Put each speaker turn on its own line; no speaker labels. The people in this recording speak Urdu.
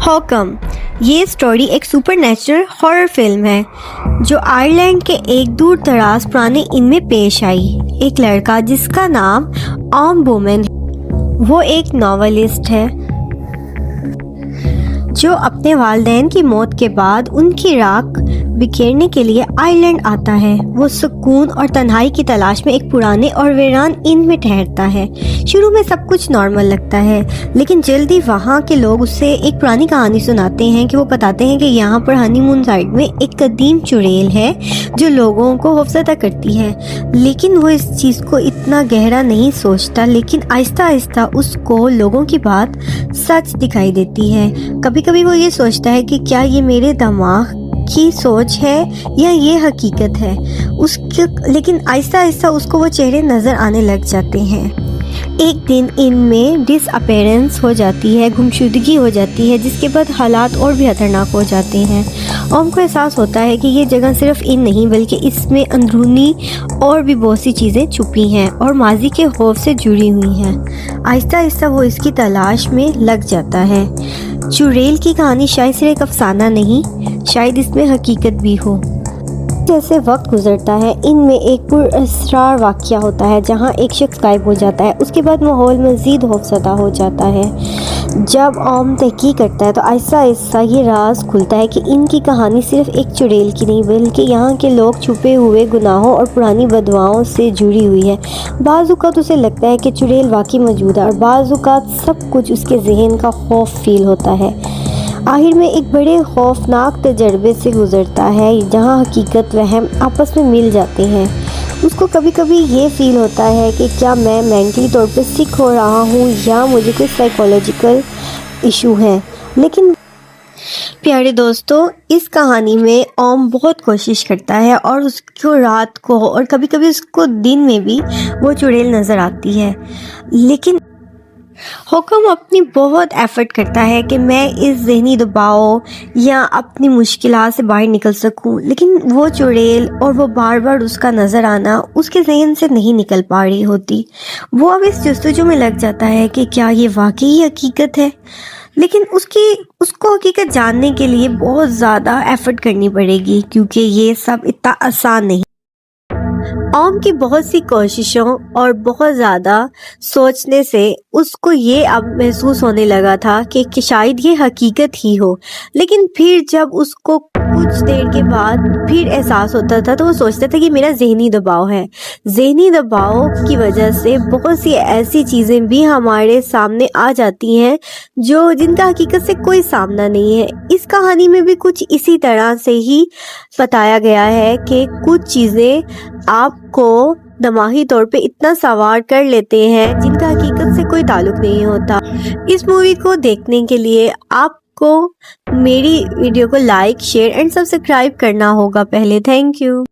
ہوکم یہ سٹوری ایک سپر نیچرل ہارر فلم ہے جو آئرلینڈ کے ایک دور دراز پرانے ان میں پیش آئی۔ ایک لڑکا جس کا نام آم بومن وہ ایک ناولسٹ ہے جو اپنے والدین کی موت کے بعد ان کی راکھ بکھیرنے کے لیے آئرلینڈ آتا ہے۔ وہ سکون اور تنہائی کی تلاش میں ایک پرانے اور ویران ان میں ٹھہرتا ہے۔ شروع میں سب کچھ نارمل لگتا ہے، لیکن جلدی وہاں کے لوگ اسے ایک پرانی کہانی سناتے ہیں کہ وہ بتاتے ہیں کہ یہاں پر ہنی مون سائٹ میں ایک قدیم چڑیل ہے جو لوگوں کو خوفزدہ کرتی ہے۔ لیکن وہ اس چیز کو اتنا گہرا نہیں سوچتا، لیکن آہستہ آہستہ اس کو لوگوں کی بات سچ دکھائی دیتی ہے۔ کبھی کبھی وہ یہ سوچتا ہے کہ کیا یہ میرے دماغ کی سوچ ہے یا یہ حقیقت ہے، لیکن آہستہ آہستہ اس کو وہ چہرے نظر آنے لگ جاتے ہیں۔ ایک دن ان میں ڈس اپیرنس ہو جاتی ہے، گمشدگی ہو جاتی ہے، جس کے بعد حالات اور بھی خطرناک ہو جاتے ہیں۔ اوم کو احساس ہوتا ہے کہ یہ جگہ صرف ان نہیں بلکہ اس میں اندرونی اور بھی بہت سی چیزیں چھپی ہیں اور ماضی کے خوف سے جڑی ہوئی ہیں۔ آہستہ آہستہ وہ اس کی تلاش میں لگ جاتا ہے۔ چڑیل کی کہانی شاید صرف ایک افسانہ نہیں، شاید اس میں حقیقت بھی ہو۔ جیسے وقت گزرتا ہے ان میں ایک پراسرار واقعہ ہوتا ہے جہاں ایک شخص غائب ہو جاتا ہے۔ اس کے بعد ماحول مزید خوفزدہ ہو جاتا ہے۔ جب اوم تحقیق کرتا ہے تو آہستہ آہستہ یہ راز کھلتا ہے کہ ان کی کہانی صرف ایک چڑیل کی نہیں بلکہ یہاں کے لوگ چھپے ہوئے گناہوں اور پرانی بددعاؤں سے جڑی ہوئی ہے۔ بعض اوقات اسے لگتا ہے کہ چڑیل واقعی موجود ہے اور بعض اوقات سب کچھ اس کے ذہن کا خوف فیل ہوتا ہے۔ آخر میں ایک بڑے خوفناک تجربے سے گزرتا ہے جہاں حقیقت وہم آپس میں مل جاتے ہیں۔ اس کو کبھی کبھی یہ فیل ہوتا ہے کہ کیا میں مینٹلی طور پہ سک ہو رہا ہوں یا مجھے کوئی سائیکولوجیکل ایشو ہے۔ لیکن پیارے دوستو، اس کہانی میں اوم بہت کوشش کرتا ہے اور اس کو رات کو اور کبھی کبھی اس کو دن میں بھی وہ چڑیل نظر آتی ہے، لیکن ہوکم اپنی بہت ایفرٹ کرتا ہے کہ میں اس ذہنی دباؤ یا اپنی مشکلات سے باہر نکل سکوں، لیکن وہ چڑیل اور وہ بار بار اس کا نظر آنا اس کے ذہن سے نہیں نکل پا رہی ہوتی۔ وہ اب اس جستجو میں لگ جاتا ہے کہ کیا یہ واقعی حقیقت ہے، لیکن اس کو حقیقت جاننے کے لیے بہت زیادہ ایفرٹ کرنی پڑے گی کیونکہ یہ سب اتنا آسان نہیں۔ اوم کی بہت سی کوششوں اور بہت زیادہ سوچنے سے اس کو یہ اب محسوس ہونے لگا تھا کہ شاید یہ حقیقت ہی ہو، لیکن پھر جب اس کو کچھ دیر کے بعد پھر احساس ہوتا تھا تو وہ سوچتا تھا کہ میرا ذہنی دباؤ ہے۔ ذہنی دباؤ کی وجہ سے بہت سی ایسی چیزیں بھی ہمارے سامنے آ جاتی ہیں جن کا حقیقت سے کوئی سامنا نہیں ہے۔ اس کہانی میں بھی کچھ اسی طرح سے ہی بتایا گیا ہے کہ کچھ چیزیں آپ کو دماغی طور پہ اتنا سوار کر لیتے ہیں جن کا حقیقت سے کوئی تعلق نہیں ہوتا۔ اس مووی کو دیکھنے کے لیے آپ کو میری ویڈیو کو لائک، شیئر اینڈ سبسکرائب کرنا ہوگا پہلے۔ Thank you.